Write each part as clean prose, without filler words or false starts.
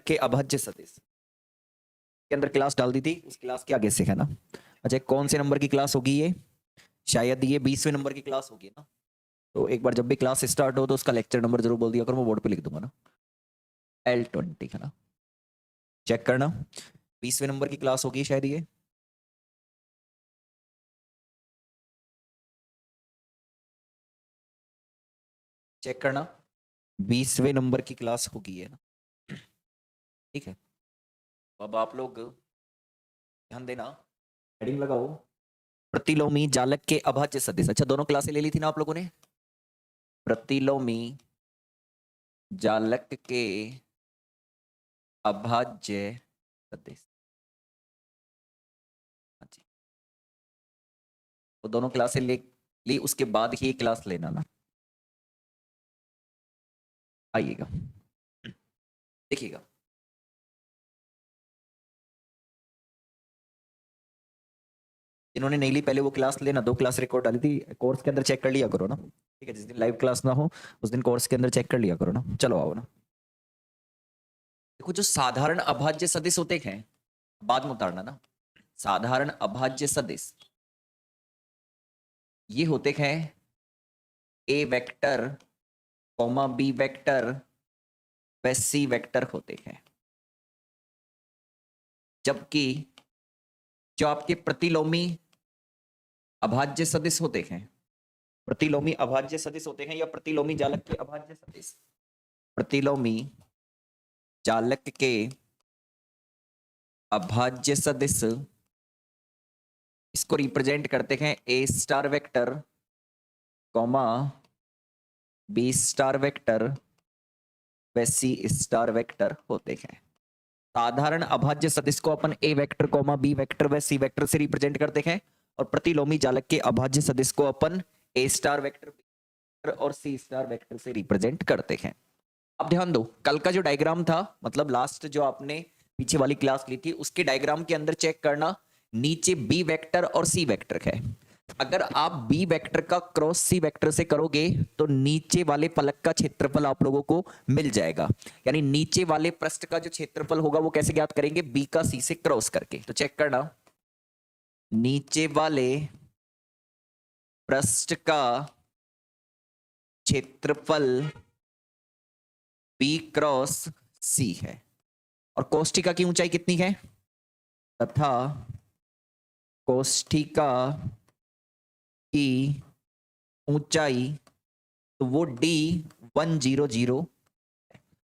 के अभाज्य सदिश के अंदर क्लास डाल दी थी, उस क्लास के आगे से है ना। अच्छा, कौन से नंबर की क्लास होगी ये? शायद ये 20वें नंबर की क्लास होगी ना। तो एक बार जब भी क्लास स्टार्ट हो तो उसका लेक्चर नंबर जरूर बोल दिया करो, मैं बोर्ड पे लिख दूंगा ना, L20 है ना। चेक करना, 20वें नंबर की क्लास होगी शायद ये। चेक करना, 20वें नंबर की क्लास होगी ये ना। ठीक है, तो अब आप लोग ध्यान देना, हेडिंग लगाओ, प्रतिलोमी जालक के अभाज्य सदिश। अच्छा, दोनों क्लासें ले ली थी ना आप लोगों ने, प्रतिलोमी जालक के अभाज्य सदिश। हाँ जी, वो दोनों क्लासें ले ली, उसके बाद ही क्लास लेना ना। आइएगा, देखिएगा, जिन्होंने नहीं ली पहले वो क्लास लेना, 2 क्लास रिकॉर्ड डाली थी कोर्स के अंदर, चेक कर लिया करो ना। ठीक है, जिस दिन लाइव क्लास ना हो उस दिन कोर्स के अंदर चेक कर लिया करो ना। चलो आओ ना। देखो, जो साधारण अभाज्य सदिश होते हैं, बाद में उतारना ना, साधारण अभाज्य सदिश ये होते हैं ए वेक्टर कॉमा बी वेक्टर व सी वेक्टर होते हैं, जबकि जो आपके प्रतिलोमी अभाज्य सदिश होते हैं, प्रतिलोमी अभाज्य सदिश होते हैं या प्रतिलोमी जालक के अभाज्य सदिश, प्रतिलोमी जालक के अभाज्य सदिश, इसको रिप्रेजेंट करते हैं A star vector comma B star vector व सी स्टार वेक्टर होते हैं। साधारण अभाज्य सदिश को अपन ए वेक्टर कॉमा बी वेक्टर व सी वेक्टर से रिप्रेजेंट करते हैं, और प्रतिलोमी जालक के अभाज्य सदिश को अपन ए स्टार वेक्टर और सी स्टार वेक्टर से रिप्रेजेंट करते हैं। अब ध्यान दो, कल का जो डायग्राम था, मतलब लास्ट जो आपने पीछे वाली क्लास ली थी, उसके डायग्राम के अंदर चेक करना, नीचे बी वेक्टर और सी वेक्टर है। अगर आप बी वेक्टर का क्रॉस सी वेक्टर से करोगे तो नीचे वाले फलक का क्षेत्रफल आप लोगों को मिल जाएगा। यानी नीचे वाले पृष्ठ का जो क्षेत्रफल होगा वो कैसे ज्ञात करेंगे? बी का सी से क्रॉस करके। तो चेक करना, नीचे वाले पृष्ठ का क्षेत्रफल बी क्रॉस सी है, और कोष्ठिका की ऊंचाई कितनी है? तथा कोष्ठिका की ऊंचाई तो वो D100।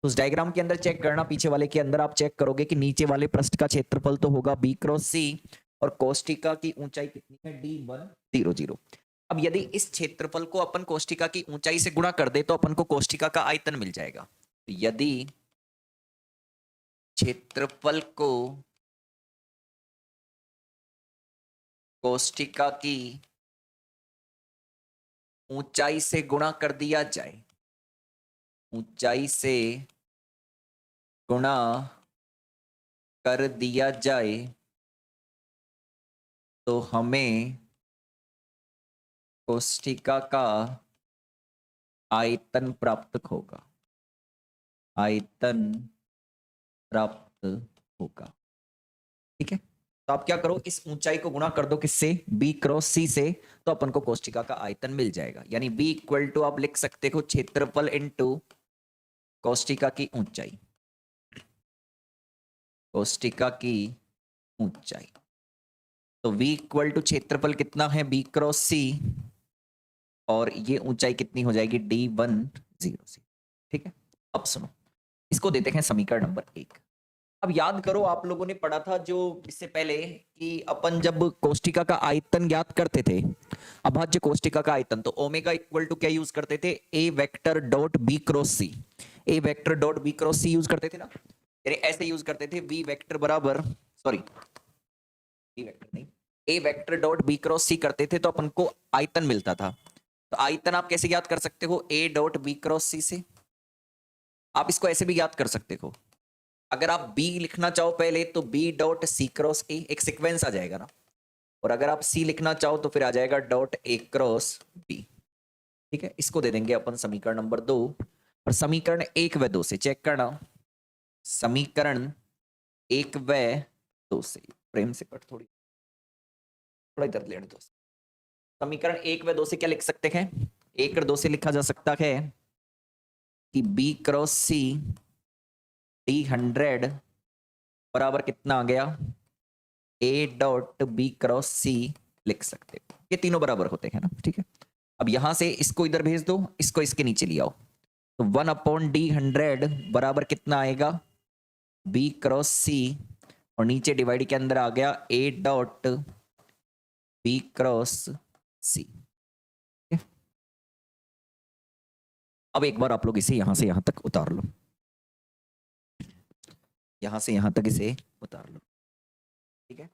उस डायग्राम के अंदर चेक करना, पीछे वाले के अंदर आप चेक करोगे कि नीचे वाले पृष्ठ का क्षेत्रफल तो होगा B क्रॉस C, और कोष्ठिका की ऊंचाई कितनी है? D100। अब यदि इस क्षेत्रफल को अपन कोष्ठिका की ऊंचाई से गुणा कर दे तो अपन को कोष्ठिका का आयतन मिल जाएगा। तो यदि क्षेत्रफल को कोष्ठिका की ऊंचाई से गुणा कर दिया जाए, ऊंचाई से गुणा कर दिया जाए तो हमें कोष्ठिका का आयतन प्राप्त होगा, आयतन प्राप्त होगा। ठीक है, तो आप क्या करो, इस ऊंचाई को गुणा कर दो किससे? B क्रॉस C से, तो अपन को कोष्ठिका का आयतन मिल जाएगा। यानी B इक्वल टू आप लिख सकते हो क्षेत्रफल इनटू कोष्ठिका की ऊंचाई, कोष्ठिका की ऊंचाई। तो V इक्वल टू क्षेत्रफल कितना है? B क्रॉस C, और ये ऊंचाई कितनी हो जाएगी? D100। ठीक है, अब सुनो, इसको देते हैं समीकरण नंबर 1। अब याद करो, आप लोगों ने पढ़ा था जो इससे पहले कि अपन जब कोष्ठिका का आयतन ज्ञात करते थे, अभाज्य कोष्ठिका का आयतन, तो ओमेगा इक्वल टू क्या यूज करते थे? ए वेक्टर डॉट बी क्रॉस सी, ए वेक्टर डॉट बी क्रॉस सी यूज करते थे ना। यानी ऐसे यूज करते थे, बी वेक्टर बराबर, सॉरी बी वेक्टर नहीं, ए वेक्टर डॉट बी क्रॉस सी करते थे तो अपन को आयतन मिलता था। तो आयतन आप कैसे ज्ञात कर सकते हो? ए डॉट बी क्रॉस सी से। आप इसको ऐसे भी ज्ञात कर सकते हो, अगर आप B लिखना चाहो पहले तो B dot C cross A, एक सीक्वेंस आ जाएगा ना, और अगर आप C लिखना चाहो तो फिर आ जाएगा डॉट ए क्रॉस B। ठीक है, इसको दे देंगे अपन समीकरण नंबर 2, और समीकरण 1 व 2 से चेक करना, समीकरण 1 व 2 से, प्रेम से कट थोड़ा इधर लेने दो। समीकरण 1 व 2 से क्या लिख सकते हैं? 1 और 2 से लिखा जा सकता है कि B क्रॉस C D100 बराबर कितना आ गया? A dot B cross C लिख सकते हो। ये तीनों बराबर होते हैं ना, ठीक है। अब यहां से इसको इधर भेज दो, इसको इसके नीचे ले आओ, तो 1/D100 बराबर कितना आएगा? B क्रॉस C, और नीचे डिवाइड के अंदर आ गया A dot B cross C। अब एक बार आप लोग इसे यहां से यहां तक उतार लो, यहां से यहां तक इसे उतार लो, ठीक है।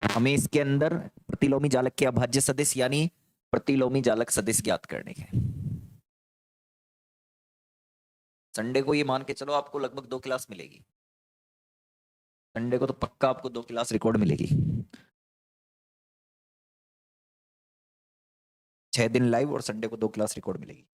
हमें इसके अंदर प्रतिलोमी जालक के अभाज्य सदिश यानी प्रतिलोमी जालक सदिश ज्ञात करने के। संडे को ये मान के चलो आपको लगभग 2 क्लास मिलेगी। संडे को तो पक्का आपको 2 क्लास रिकॉर्ड मिलेगी। 6 दिन लाइव और संडे को 2 क्लास रिकॉर्ड मिलेगी।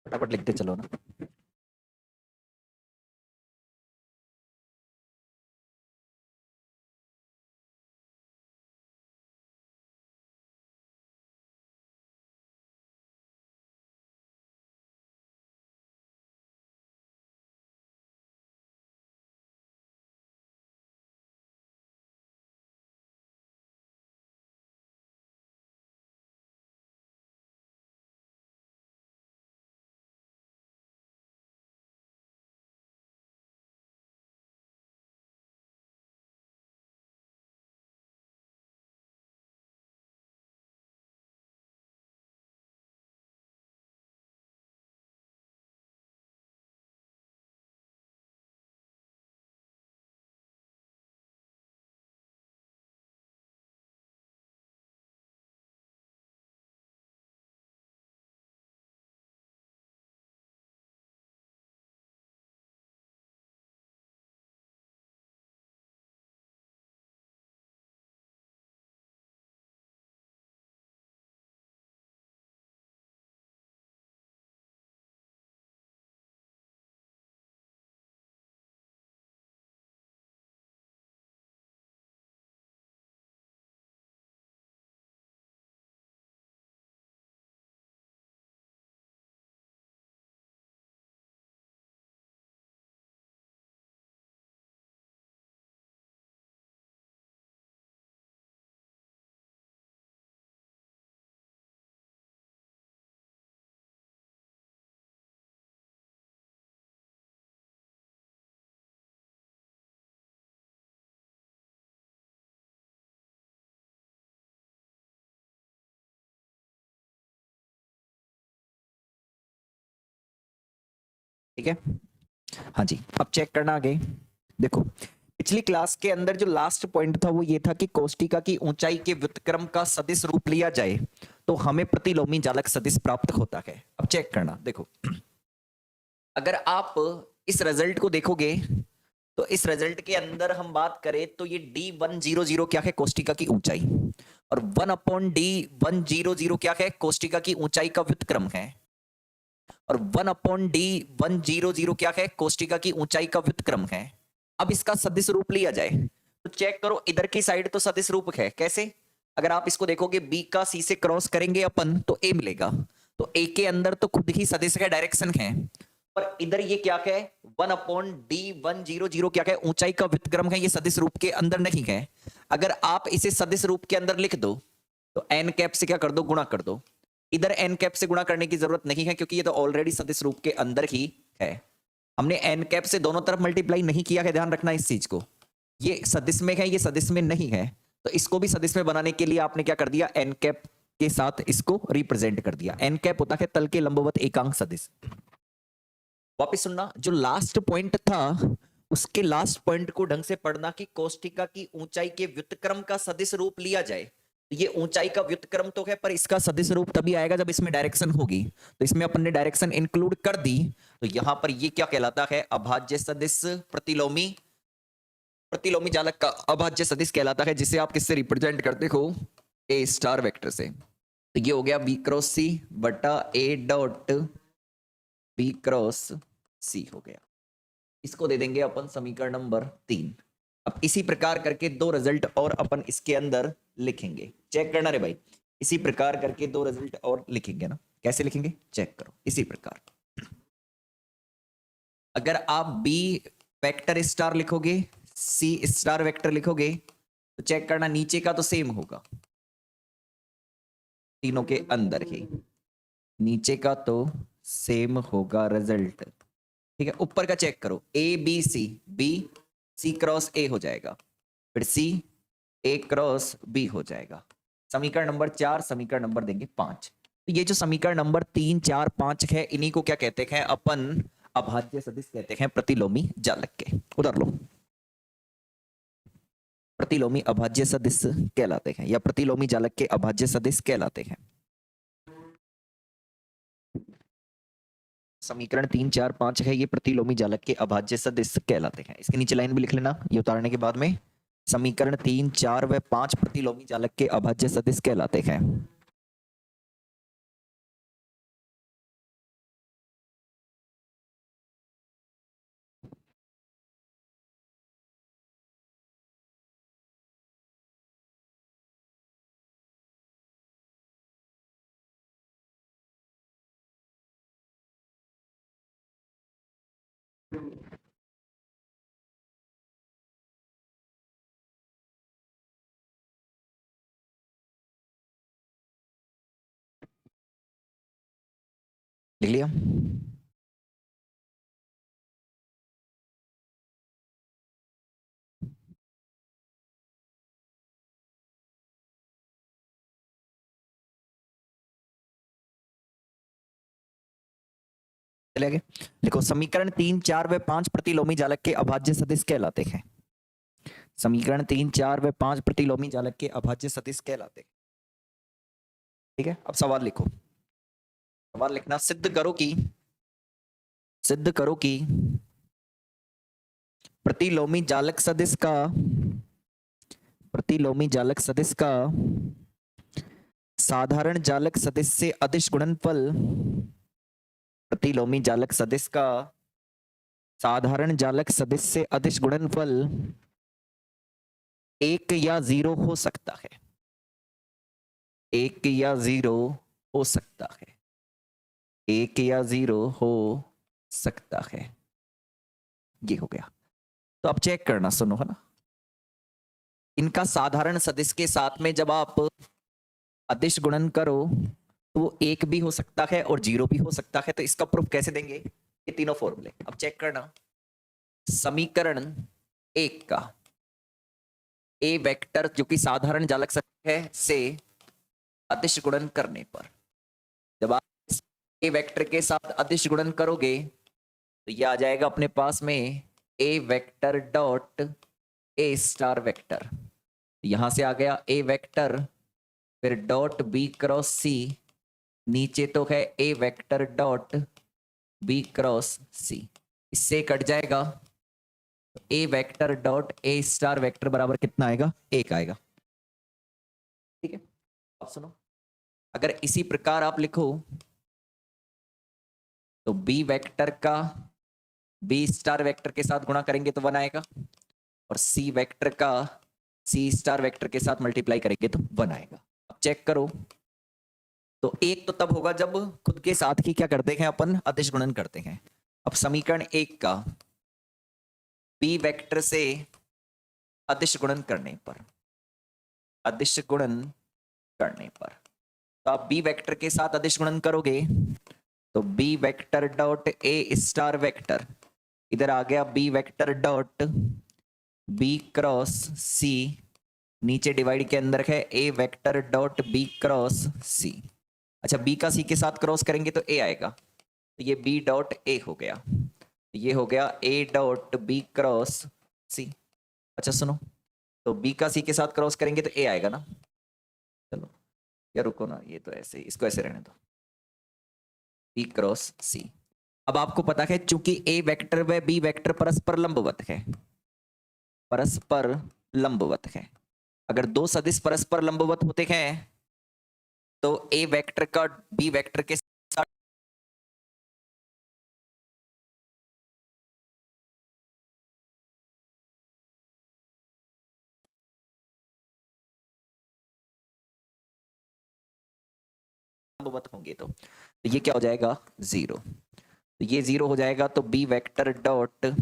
फटाफट लिखते चलो ना। ठीक है, हाँ जी। अब चेक करना आगे। देखो पिछली क्लास के अंदर जो लास्ट पॉइंट था वो ये था कि कोष्टिका की ऊंचाई के व्युत्क्रम का सदिश रूप लिया जाए तो हमें प्रतिलोमी जालक सदिश प्राप्त होता है। अब चेक करना, देखो अगर आप इस रिजल्ट को देखोगे तो इस रिजल्ट के अंदर हम बात करें तो ये D100 क्या है? कोष्टिका की ऊंचाई, और 1/D100 क्या है? कोष्टिका की ऊंचाई का व्युत्क्रम है, और 1/D100 क्या है? कोष्टिका की ऊंचाई का व्युत्क्रम है। अब इसका सदिश रूप लिया जाए तो चेक करो इधर की साइड तो सदिश रूप है। कैसे? अगर आप इसको देखोगे बी का सी से क्रॉस करेंगे अपन तो ए मिलेगा, तो ए के अंदर तो खुद ही सदिश का डायरेक्शन है। पर इधर ये क्या है, 1/D100 क्या है, ऊंचाई का व्युत्क्रम है, ये सदिश रूप के अंदर नहीं है। अगर आप इसे सदिश रूप के अंदर लिख दो तो एन कैप से क्या कर दो, गुणा कर दो। इधर एन कैप से गुणा करने की जरूरत नहीं है क्योंकि ये तो ऑलरेडी सदिश रूप के अंदर ही है। हमने एन कैप से दोनों तरफ मल्टीप्लाई नहीं किया है, ध्यान रखना इस चीज को। ये सदिश में है, ये सदिश में नहीं है, तो इसको भी सदिश में बनाने के लिए आपने क्या कर दिया, एन कैप के साथ इसको रिप्रेजेंट कर दिया। एन कैप होता है तल के लंबवत एकांक सदिश। वापिस सुनना, जो लास्ट पॉइंट था उसके लास्ट पॉइंट को ढंग से पढ़ना कि कोष्ठिका की ऊंचाई के व्युत्क्रम का सदिश रूप लिया जाए। तो ये ऊंचाई का व्युत्क्रम तो है, पर इसका सदिश रूप तभी आएगा जब इसमें डायरेक्शन होगी। तो इसमें अपन ने डायरेक्शन इंक्लूड कर दी, तो यहां पर ये क्या कहलाता है, अभाज्य सदिश प्रतिलोमी। प्रतिलोमी जालक का अभाज्य सदिश कहलाता है, जिसे आप किससे रिप्रेजेंट करते हो, ए स्टार वेक्टर से। तो ये हो गया बी क्रॉस सी बटा ए डॉट बी क्रॉस सी हो गया। इसको दे देंगे अपन समीकरण नंबर 3। अब इसी प्रकार करके दो रिजल्ट और अपन इसके अंदर लिखेंगे। चेक करना रे भाई, इसी प्रकार करके दो रिजल्ट और लिखेंगे ना। कैसे लिखेंगे चेक करो, इसी प्रकार। अगर आप बी वेक्टर स्टार लिखोगे, सी स्टार वेक्टर लिखोगे, तो चेक करना नीचे का तो सेम होगा तीनों के अंदर ही, नीचे का तो सेम होगा रिजल्ट। ठीक है, ऊपर का चेक करो, A B C, B C cross A हो जाएगा, फिर सी ए क्रॉस बी हो जाएगा। समीकरण नंबर 4, समीकरण नंबर देंगे 5। तो ये जो समीकरण नंबर 3, 4, 5 है, इन्हीं को क्या कहते हैं अपन, अभाज्य सदिश कहते हैं प्रतिलोमी जालक के। उधर लो, प्रतिलोमी अभाज्य सदिश कहलाते हैं, या प्रतिलोमी जालक के अभाज्य सदिश कहलाते हैं। समीकरण 3, 4, 5 है, ये प्रतिलोमी जालक के अभाज्य सदिश कहलाते हैं। इसके नीचे लाइन भी लिख लेना ये उतारने के बाद में। समीकरण 3, 4 व 5 प्रतिलोमी जालक के अभाज्य सदिश कहलाते हैं। लिख लिया? चले आगे लिखो, समीकरण 3, 4 व 5 प्रतिलोमी जालक के अभाज्य सदिश कहलाते हैं। समीकरण 3, 4 व 5 प्रतिलोमी जालक के अभाज्य सदिश कहलाते हैं। ठीक है, अब सवाल लिखो। सवाल लिखना, सिद्ध करो कि प्रतिलोमी जालक सदिश का साधारण जालक सदिश से अदिश गुणनफल, प्रतिलोमी जालक सदिश का साधारण जालक सदिश से अदिश गुणनफल 1 या 0 हो सकता है। 1 या 0 हो सकता है। 1 या 0 हो सकता है। ये हो गया। तो अब चेक करना, सुनो है ना, इनका साधारण सदिश के साथ में जब आप अदिश गुणन करो तो वो 1 भी हो सकता है और 0 भी हो सकता है। तो इसका प्रूफ कैसे देंगे, ये तीनों फॉर्मूले। अब चेक करना, समीकरण 1 का ए वेक्टर जो कि साधारण जालक सदिश है से अदिश गुणन करने पर, जब आप ए वेक्टर के साथ अदिश गुणन करोगे तो ये आ जाएगा अपने पास में A vector dot A star vector. यहां से आ गया ए वेक्टर, फिर डॉट बी क्रॉस सी, नीचे तो है A vector dot B cross C, इससे कट जाएगा। A vector dot A star vector बराबर कितना आएगा, 1 आएगा। ठीक है, अब सुनो, अगर इसी प्रकार आप लिखो तो बी वेक्टर का बी स्टार वेक्टर के साथ गुणा करेंगे तो 1 आएगा, और सी वेक्टर का सी स्टार वेक्टर के साथ मल्टीप्लाई करेंगे तो 1 आएगा। अब चेक करो, तो एक तो तब होगा जब खुद के साथ ही क्या करते हैं अपन, अदिश गुणन करते हैं। अब समीकरण 1 का बी वेक्टर से अदिश गुणन करने पर, अदिश गुणन करने पर, तो आप बी वेक्टर के साथ अदिश गुणन करोगे तो B vector dot A star vector, इधर आ गया B vector dot B cross C, नीचे डिवाइड के अंदर है A vector dot B cross C. अच्छा, बी का सी के साथ क्रॉस करेंगे तो ए आएगा, तो ये बी डॉट ए हो गया, ये हो गया ए डॉट बी क्रॉस सी। अच्छा सुनो, तो बी का सी के साथ क्रॉस करेंगे तो ए आएगा ना। चलो या रुको ना, ये तो ऐसे इसको ऐसे रहने दो, बी क्रॉस सी। अब आपको पता है चूंकि ए वेक्टर व बी वेक्टर परस्पर लंबवत है, परस्पर लंबवत है, अगर दो सदिश परस्पर लंबवत होते हैं तो ए वेक्टर का बी वेक्टर के साथ लंबवत होंगे तो ये क्या हो जाएगा, 0। तो ये 0 हो जाएगा, तो B vector dot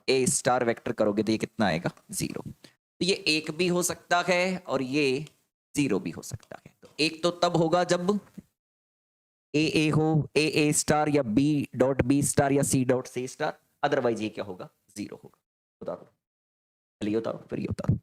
A star vector करोगे तो ये कितना आएगा, 0। तो ये एक भी हो सकता है और ये 0 भी हो सकता है। तो एक तो तब होगा जब ए हो, ए स्टार या बी डॉट बी स्टार या C dot C star, otherwise ये क्या होगा, 0 होगा। उतारो, चलिए उतारो, फिर ये उतारो।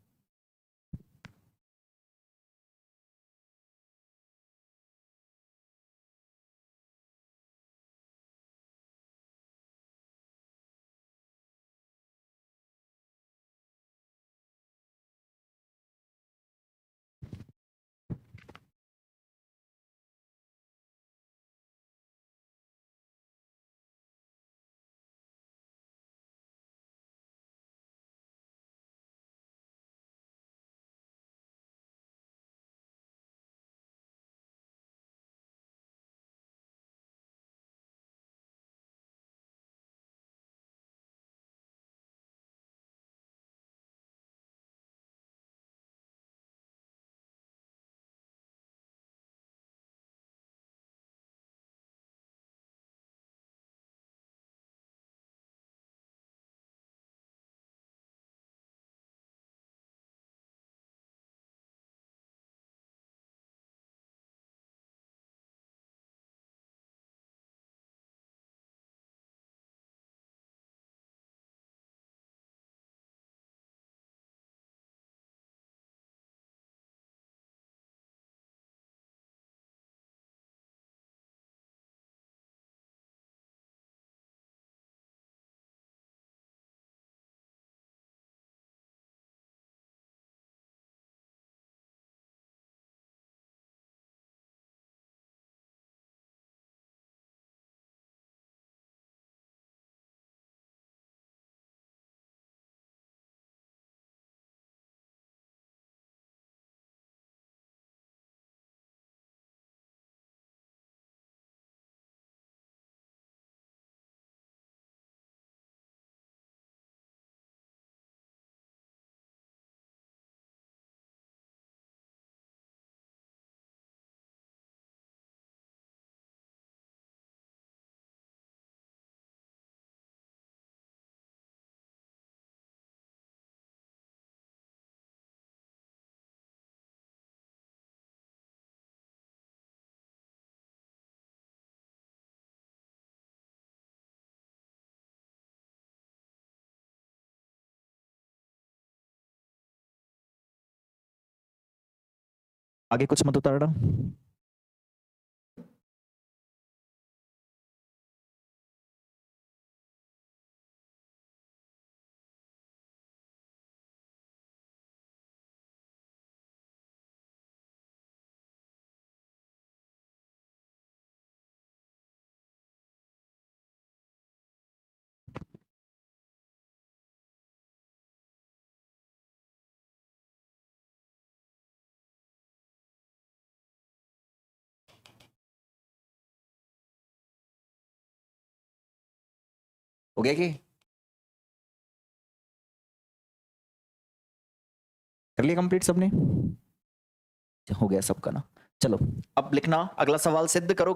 आगे कुछ मत उतारना। हो गया कि कर लिया कंप्लीट सबने? हो गया सबका ना। चलो अब लिखना अगला सवाल, सिद्ध करो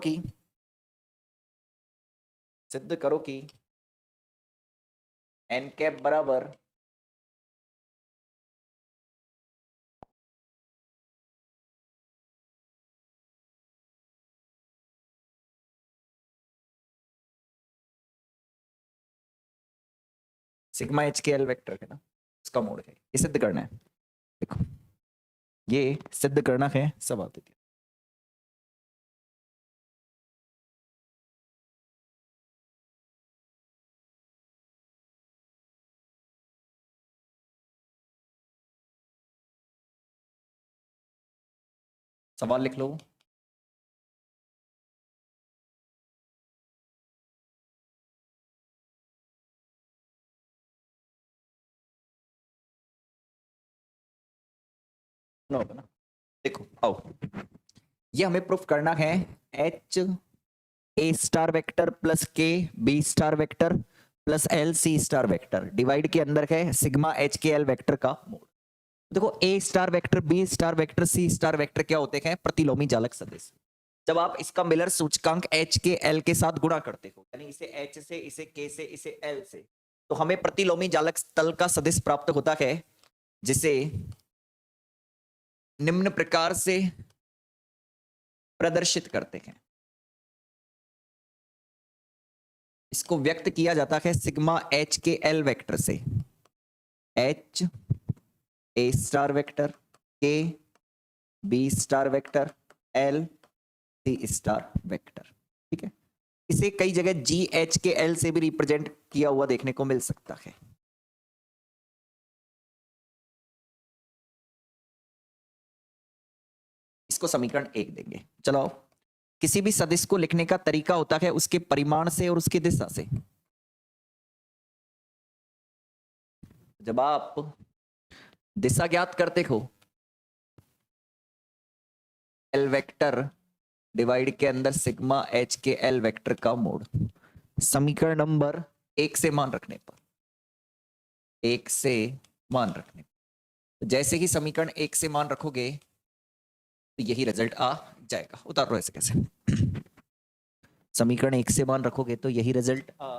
कि एन कैप बराबर sigma H K L vector है ना, इसका मोड है। ये सिद्ध करना है, देखो ये सिद्ध करना है सवाल दे दिया। सवाल लिख लो। ना होगा ना, देखो आओ, ये हमें प्रूफ करना है H A star vector plus K B star vector plus L C star vector divide के अंदर है sigma H K L vector का मोड। देखो A star vector B star vector C star vector क्या होते हैं? प्रतिलोमी जालक सदिश। जब आप इसका मिलर सूचकांक एच के एल के साथ गुणा करते हो, यानी इसे एच से, इसे के से, इसे एल से, तो हमें प्रतिलोमी जालक तल का सदिश प्राप्त होता है, जिसे निम्न प्रकार से प्रदर्शित करते हैं। इसको व्यक्त किया जाता है sigma H K L vector से, H A star vector, K B star vector, L C star vector. ठीक है, इसे कई जगह जी एच के एल से भी रिप्रेजेंट किया हुआ देखने को मिल सकता है। इसको समीकरण 1 देंगे। चलो, किसी भी सदिश को लिखने का तरीका होता है उसके परिमाण से और उसकी दिशा से। जब आप दिशा ज्ञात करते हो, एल वेक्टर डिवाइड के अंदर sigma H K L vector का मोड, समीकरण नंबर 1 से मान रखने पर, 1 से मान रखने पर, जैसे ही समीकरण 1 से मान रखोगे तो यही रिजल्ट आ जाएगा। उतार लो ऐसे कैसे, समीकरण 1 से मान रखोगे तो यही रिजल्ट आ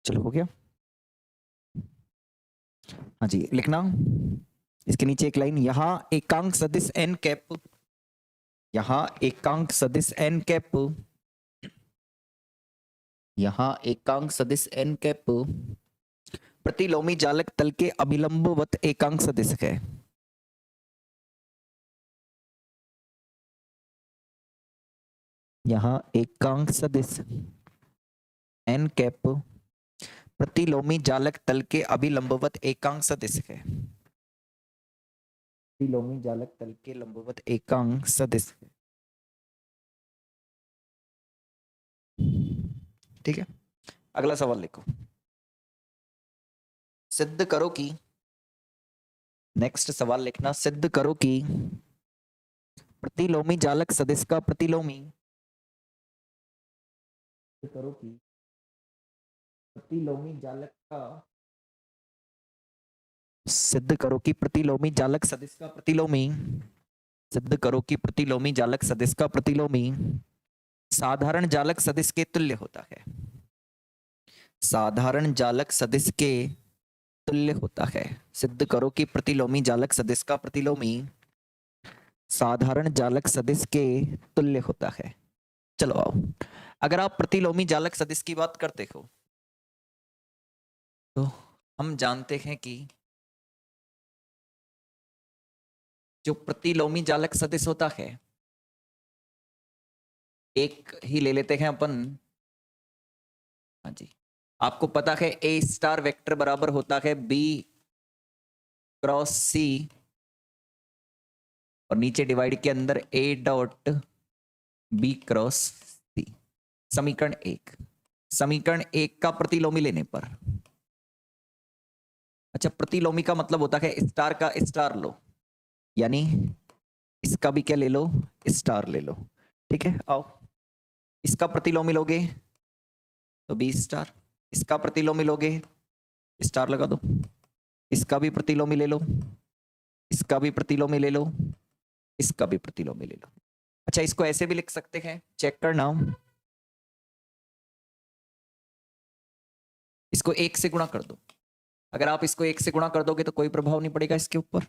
चलो हो गया। हाँ जी, लिखना इसके नीचे एक लाइन, यहाँ एकांक सदिश एन कैप, यहाँ एकांक सदिश एन कैप, यहाँ एकांक सदिश एन कैप प्रतिलोमी जालक तल के अभिलंबवत एकांक सदिश है। यहाँ एकांक सदिश एन कैप प्रतिलोमी जालक तल के अभिलंबवत एकांक सदिश है। प्रतिलोमी जालक तल के लंबवत एकांक सदिश है। ठीक है, अगला सवाल लिखो। सिद्ध करो कि, नेक्स्ट सवाल लिखना, सिद्ध करो कि प्रतिलोमी जालक सदिश का प्रतिलोमी, सिद्ध करो कि प्रतिलोमी जालक का, सिद्ध करो कि प्रतिलोमी जालक सदिश का प्रतिलोमी, सिद्ध करो कि प्रतिलोमी जालक सदिश का प्रतिलोमी साधारण जालक सदिश के तुल्य होता है। साधारण जालक सदिश के तुल्य होता है। सिद्ध करो कि प्रतिलोमी जालक सदिश का प्रतिलोमी साधारण जालक सदिश के तुल्य होता है। चलो आओ, अगर आप प्रतिलोमी जालक सदिश की बात करते हो तो हम जानते हैं कि जो प्रतिलोमी जालक सदिश होता है, एक ही ले लेते हैं अपन। हाँ जी, आपको पता है ए स्टार वेक्टर बराबर होता है बी क्रॉस सी, और नीचे डिवाइड के अंदर ए डॉट बी क्रॉस सी। समीकरण एक, समीकरण एक का प्रतिलोमी लेने पर, अच्छा प्रतिलोमी का मतलब होता है स्टार का स्टार लो, यानी इसका भी क्या ले लो, स्टार ले लो। ठीक है, आओ इसका प्रतिलोमी लोगे तो बी स्टार, इसका प्रतिलोमी लोगे स्टार लगा दो, इसका भी प्रतिलोमी ले लो, इसका भी प्रतिलोमी ले लो, इसका भी प्रतिलोमी ले लो। अच्छा इसको ऐसे भी लिख सकते हैं, चेक करना, इसको एक से गुणा कर दो। अगर आप इसको एक से गुणा कर दोगे तो कोई प्रभाव नहीं पड़ेगा इसके ऊपर।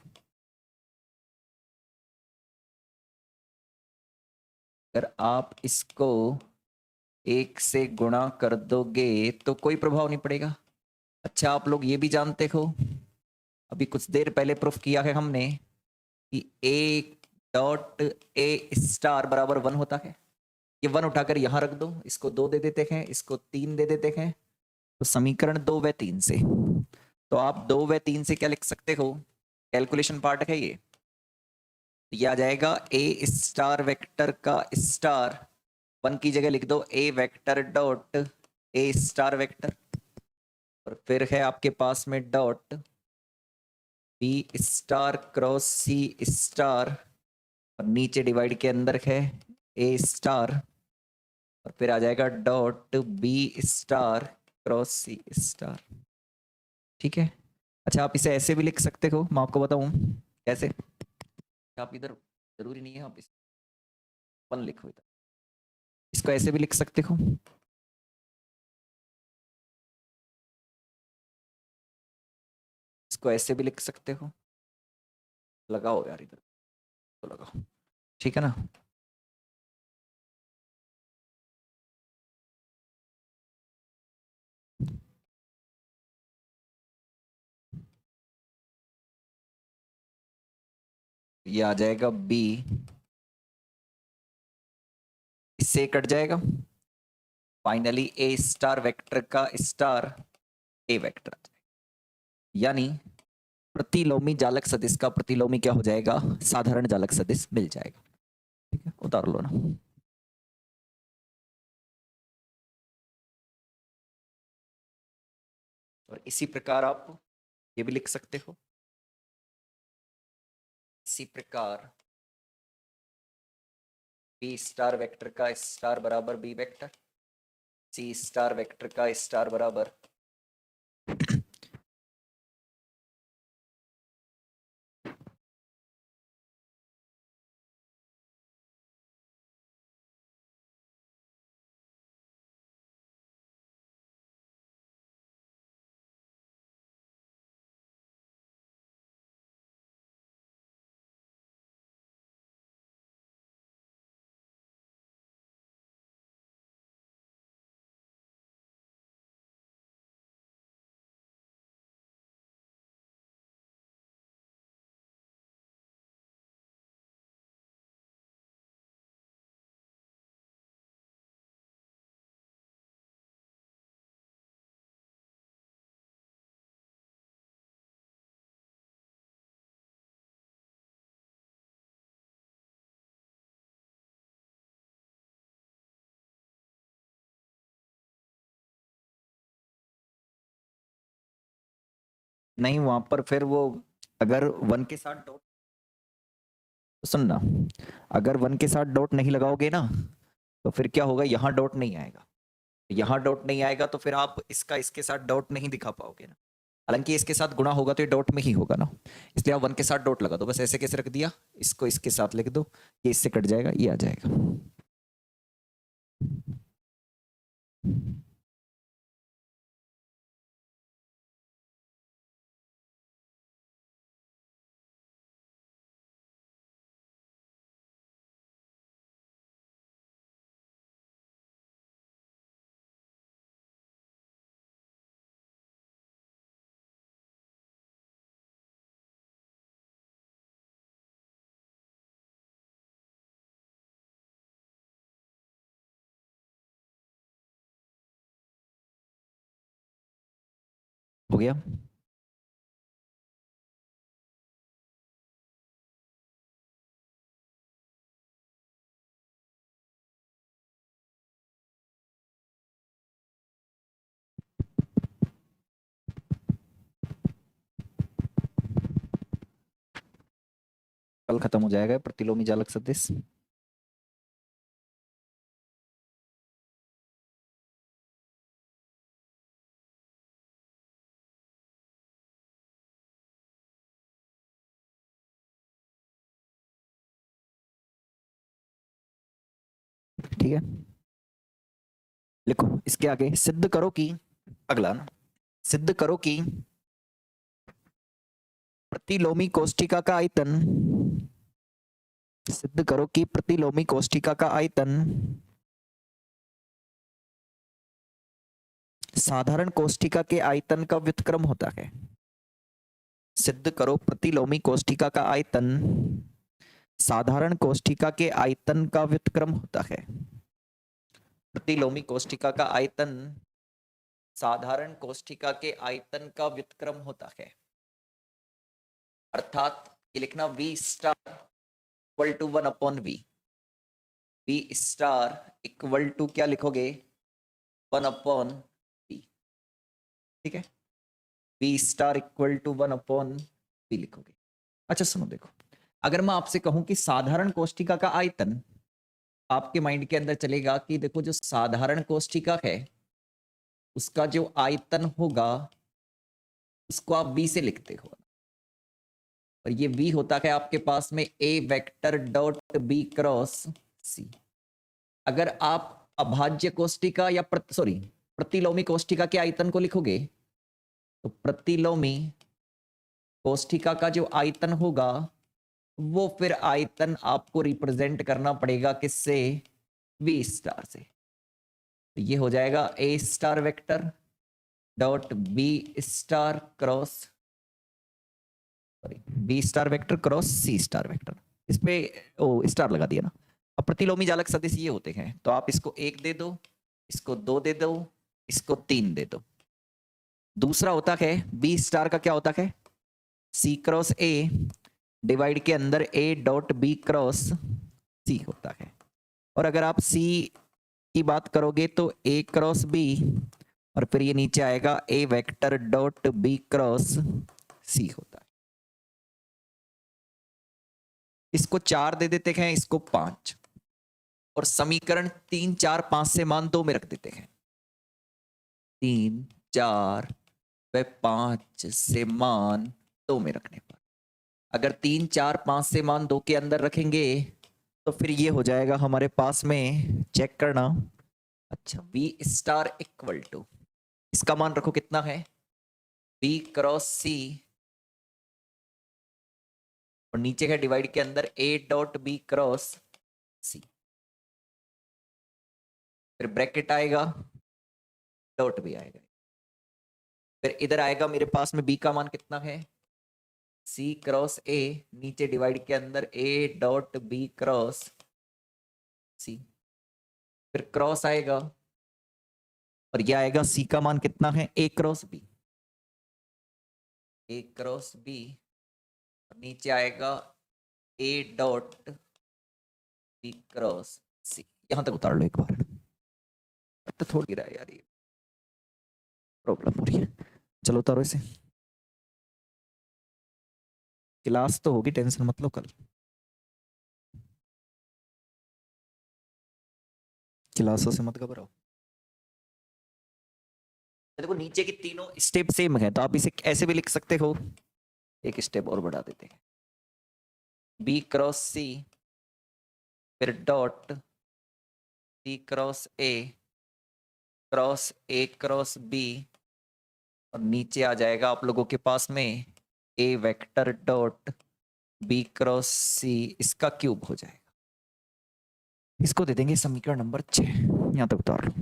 अगर आप इसको एक से गुणा कर दोगे तो कोई प्रभाव नहीं पड़ेगा। अच्छा आप लोग ये भी जानते हो, अभी कुछ देर पहले प्रूफ किया है हमने कि ए डॉट ए स्टार बराबर 1 होता है। ये 1 उठाकर यहां रख दो, इसको 2 दे देते हैं, इसको 3 दे देते हैं, तो समीकरण 2 व 3 से, तो आप 2 व 3 से क्या लिख सकते हो, कैलकुलेशन पार्ट है ये आ जाएगा ए स्टार वेक्टर का स्टार 1 की जगह लिख दो A vector dot A star vector, और फिर है आपके पास में dot B star cross C star, और नीचे डिवाइड के अंदर है ए स्टार, और फिर आ जाएगा dot B star cross C star. ठीक है, अच्छा आप इसे ऐसे भी लिख सकते हो, मैं आपको बताऊं कैसे। आप इधर जरूरी नहीं है आप इस 1 लिखो, इधर इसको ऐसे भी लिख सकते हो, इसको ऐसे भी लिख सकते हो, लगाओ यार इधर तो लगाओ, ठीक है ना। ये आ जाएगा बी, इससे कट जाएगा, फाइनली ए स्टार वेक्टर का स्टार ए वेक्टर, यानी प्रतिलोमी जालक सदिश का प्रतिलोमी क्या हो जाएगा, साधारण जालक सदिश मिल जाएगा। ठीक है, उतार लो ना। और इसी प्रकार आप ये भी लिख सकते हो, इसी प्रकार बी स्टार वेक्टर का स्टार बराबर B vector, C star vector का स्टार बराबर नहीं वहां पर फिर वो अगर 1 के साथ डॉट, सुनना, अगर 1 के साथ डॉट नहीं लगाओगे ना तो फिर क्या होगा, यहाँ डॉट नहीं आएगा, यहाँ डॉट नहीं आएगा तो फिर आप इसका इसके साथ डॉट नहीं दिखा पाओगे ना। हालांकि इसके साथ गुणा होगा तो ये डॉट में ही होगा ना, इसलिए आप 1 के साथ डॉट लगा दो, बस ऐसे कैसे रख दिया, इसको इसके साथ लिख दो, ये इससे कट जाएगा, ये आ जाएगा। हो गया। कल खत्म हो जाएगा प्रतिलोमी जालक सदिश। ठीक है, लिखो इसके आगे, सिद्ध करो कि, अगला ना, सिद्ध करो कि प्रतिलोमी कोष्ठिका का आयतन, सिद्ध करो कि प्रतिलोमी कोष्ठिका का आयतन साधारण कोष्ठिका के आयतन का व्युत्क्रम होता है। सिद्ध करो प्रतिलोमी कोष्ठिका का आयतन साधारण कोष्ठिका के आयतन का व्युत्क्रम होता है। प्रतिलोमी कोष्ठिका का आयतन साधारण कोष्ठिका के आयतन का व्युत्क्रम होता है, अर्थात ये लिखना V star equal to 1 upon V, V star equal to क्या लिखोगे, 1 अपॉन V। ठीक है, V star equal to 1 upon V लिखोगे। अच्छा सुनो, देखो अगर मैं आपसे कहूं कि साधारण कोष्ठिका का आयतन, आपके माइंड के अंदर चलेगा कि देखो जो साधारण कोष्ठिका है उसका जो आयतन होगा उसको आप B से लिखते हो, और ये V होता है आपके पास में A vector dot B cross C। अगर आप अभाज्य कोष्ठिका या प्रतिलोमी कोष्ठिका के आयतन को लिखोगे तो प्रतिलोमी कोष्ठिका का जो आयतन होगा वो फिर आयतन आपको रिप्रेजेंट करना पड़ेगा किससे, V स्टार से। तो ये हो जाएगा A star vector dot B star cross, sorry B star vector cross C star vector, इस पे ओ स्टार लगा दिया ना। अब प्रतिलोमी जालक सदिश ये होते हैं, तो आप इसको 1 दे दो, इसको 2 दे दो, इसको 3 दे दो। दूसरा होता है B स्टार का क्या होता है, C क्रॉस A डिवाइड के अंदर A dot B cross C होता है। और अगर आप C की बात करोगे तो A क्रॉस B, और फिर ये नीचे आएगा A vector dot B cross C होता है। इसको 4 दे देते हैं, इसको 5, और समीकरण 3, 4, 5 से मान 2 में रख देते हैं। 3, 4 व 5 से मान 2 में रखने पर, अगर 3, 4, 5 से मान 2 के अंदर रखेंगे तो फिर ये हो जाएगा हमारे पास में, चेक करना। अच्छा, V स्टार इक्वल टू, इसका मान रखो कितना है, B क्रॉस C, और नीचे का डिवाइड के अंदर A dot B cross C, फिर ब्रैकेट आएगा, डॉट भी आएगा, फिर इधर आएगा मेरे पास में B का मान कितना है, C क्रॉस A, नीचे डिवाइड के अंदर A dot B cross C, फिर क्रॉस आएगा, और यह आएगा C का मान कितना है, A cross B, A cross B, नीचे आएगा A dot B cross C। यहां तक उतार लो एक बार, तो थोड़ी रहा है यार, ये प्रॉब्लम हो रही है, चलो उतारो इसे। क्लास तो होगी, टेंशन मत लो कल। क्लासों से मत घबराओ। देखो नीचे की तीनों स्टेप सेम है, तो आप इसे ऐसे भी लिख सकते हो, एक स्टेप और बढ़ा देते हैं, बी क्रॉस सी, फिर dot C cross A cross B, और नीचे आ जाएगा आप लोगों के पास में A vector dot B cross C, इसका क्यूब हो जाएगा। इसको दे देंगे समीकरण नंबर 6। यहां तक उतार लो।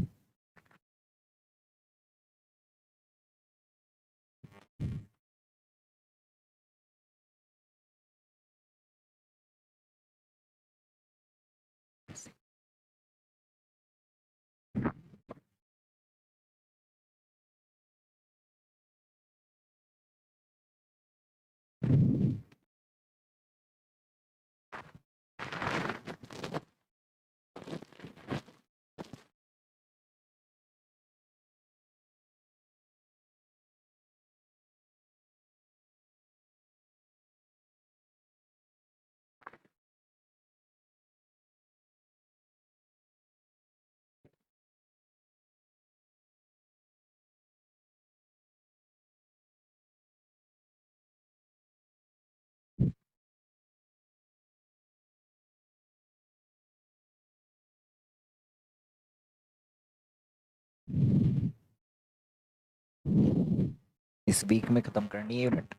इस वीक में खत्म करनी है यूनिट,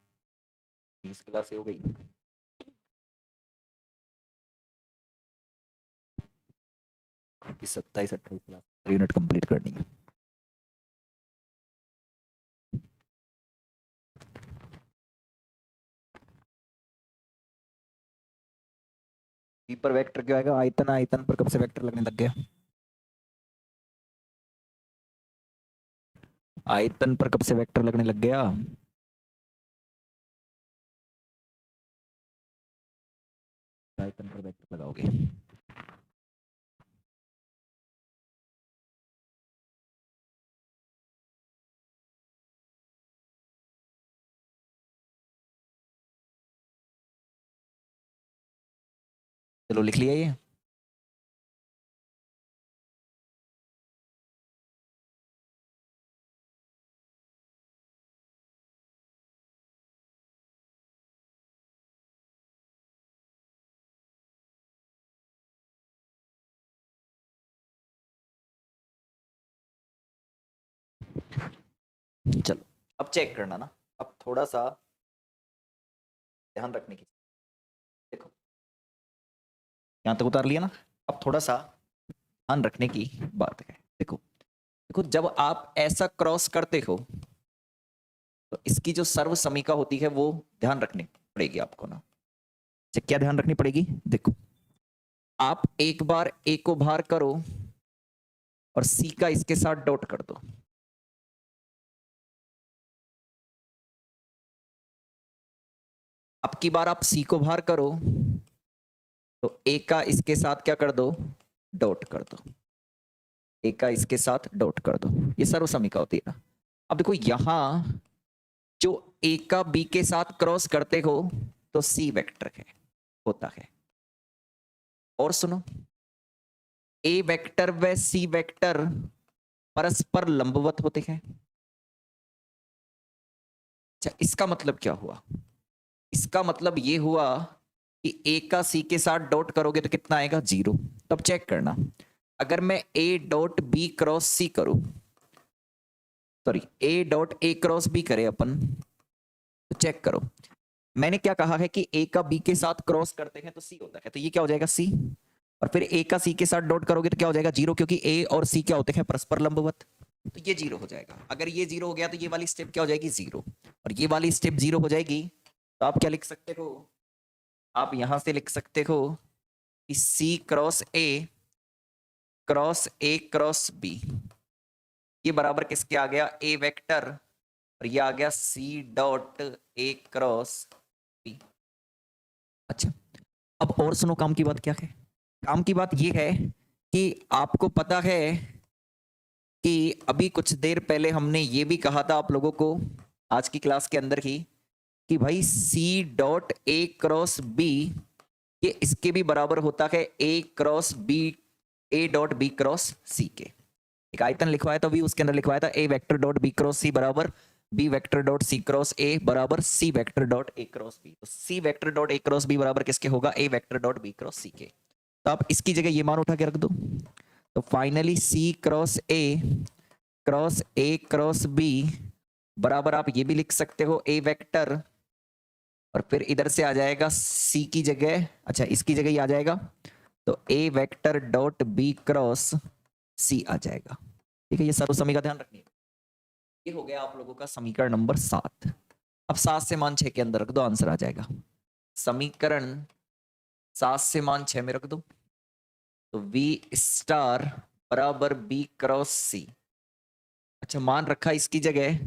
20 क्लास हो गई। 27-28 क्लास यूनिट कंप्लीट करनी है। बी पर वेक्टर क्या आएगा, आयतन, आयतन पर कब से वेक्टर लगने लग गया, आयतन पर कब से वेक्टर लगने लग गया। आयतन पर वेक्टर लगाओगे। चलो लिख लिया ये। चलो अब चेक करना ना, अब थोड़ा सा ध्यान रखने की, देखो यहां तक उतार लिया ना, अब थोड़ा सा ध्यान रखने की बात है। देखो देखो, जब आप ऐसा क्रॉस करते हो तो इसकी जो सर्व समीका होती है वो ध्यान रखनी पड़ेगी आपको ना। क्या ध्यान रखनी पड़ेगी, देखो आप एक बार ए को बाहर करो और सी का इसके साथ डॉट कर दो, अब की बार आप सी को बाहर करो तो ए का इसके साथ क्या कर दो, डॉट कर दो, ए का इसके साथ डॉट कर दो, ये सर्व समीका होती है ना। अब देखो यहां जो ए का बी के साथ क्रॉस करते हो तो सी वेक्टर है, होता है। और सुनो, ए वेक्टर व सी वेक्टर परस्पर लंबवत होते हैं। अच्छा, इसका मतलब क्या हुआ, इसका मतलब ये हुआ कि ए का सी के साथ डॉट करोगे तो कितना आएगा, 0। तब चेक करना, अगर मैं A dot B cross C करूं, sorry A dot A cross B करे अपन, तो चेक करो, मैंने क्या कहा है कि ए का बी के साथ क्रॉस करते हैं तो सी होता है, तो ये क्या हो जाएगा सी, और फिर ए का सी के साथ डॉट करोगे तो क्या हो जाएगा, 0, क्योंकि ए और सी क्या होते हैं, परस्पर लंबवत, तो ये 0 हो जाएगा। अगर ये 0 हो गया तो ये वाली स्टेप क्या हो जाएगी, 0, और ये वाली स्टेप 0 हो जाएगी, तो आप क्या लिख सकते हो, आप यहां से लिख सकते हो कि सी क्रॉस ए क्रॉस बी, ये बराबर किसके आ गया, ए वेक्टर, और ये आ गया C dot A cross B. अच्छा, अब और सुनो, काम की बात क्या है, काम की बात ये है कि आपको पता है कि अभी कुछ देर पहले हमने ये भी कहा था आप लोगों को आज की क्लास के अंदर ही कि भाई C dot A cross B ये इसके भी बराबर होता है A cross B, A dot B cross C के। एक आयतन लिखवाया था भी, उसके अंदर लिखवाया था A vector dot B cross C बराबर B vector dot C cross A बराबर C vector dot A cross B. तो C vector dot A cross B बराबर किसके होगा, A vector dot B cross C के। तो आप इसकी जगह ये मान उठा के रख दो, तो finally C cross A cross B बराबर आप ये भी लिख सकते हो ए वेक्टर, और फिर इधर से आ जाएगा सी की जगह, अच्छा इसकी जगह ये आ जाएगा, तो ए वेक्टर डॉट बी क्रॉस सी आ जाएगा। ठीक है, ये सर्वसमी का ध्यान रखिए। ये हो गया आप लोगों का समीकरण नंबर 7। अब 7 से मान 6 के अंदर रख दो, आंसर आ जाएगा। समीकरण 7 से मान 6 में रख दो, तो V स्टार बराबर B क्रॉस C। अच्छा मान रखा इसकी जगह,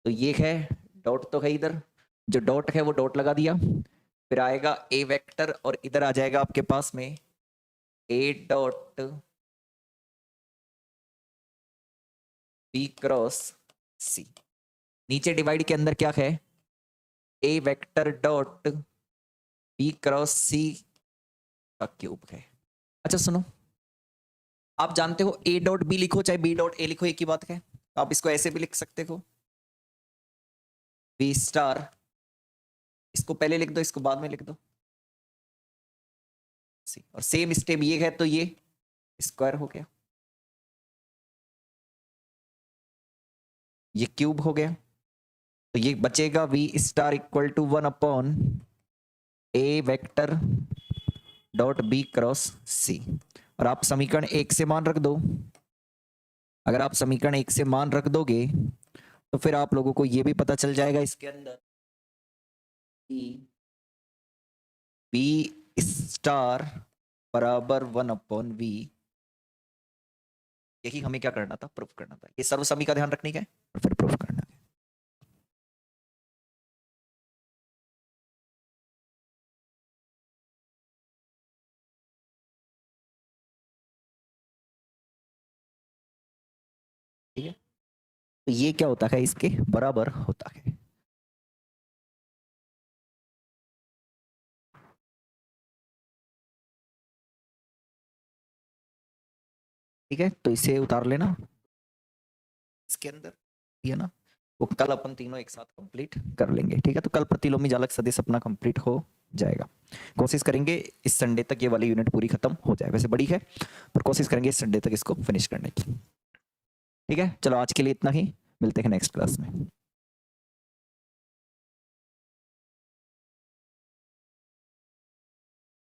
तो ये है डॉट तो है इधर, जो डॉट है वो डॉट लगा दिया, फिर आएगा A वेक्टर और इधर आ जाएगा आपके पास में A dot B cross C। नीचे डिवाइड के अंदर क्या है, A vector dot B cross C का क्यूब है। अच्छा सुनो, आप जानते हो A डॉट B लिखो चाहे B डॉट A लिखो एक ही बात है, तो आप इसको ऐसे भी लिख सकते हो B स्टार, इसको पहले लिख दो इसको बाद में लिख दो, और सेम स्टेप ये है तो ये स्क्वायर हो गया, ये क्यूब हो गया, तो ये बचेगा V star equal to 1 upon A vector dot B cross C। और आप समीकरण 1 से मान रख दो, अगर आप समीकरण 1 से मान रख दोगे तो फिर आप लोगों को ये भी पता चल जाएगा इसके अंदर कि B स्टार बराबर 1 अपॉन V। यही हमें क्या करना था, प्रूफ करना था। ये सर्वसमी का ध्यान रखने का है और फिर प्रूफ करना है। ठीक है, तो ये क्या होता है, इसके बराबर होता है। ठीक है, तो इसे उतार लेना इसके अंदर, ये ना वो कल अपन तीनों एक साथ कंप्लीट कर लेंगे। ठीक है, तो कल प्रतिलोमी जालक सदिश अपना कंप्लीट हो जाएगा। कोशिश करेंगे इस संडे तक ये वाली यूनिट पूरी खत्म हो जाए, वैसे बड़ी है पर कोशिश करेंगे इस संडे तक इसको फिनिश करने की। ठीक है, चलो आज के लिए इतना ही, मिलते हैं नेक्स्ट क्लास में।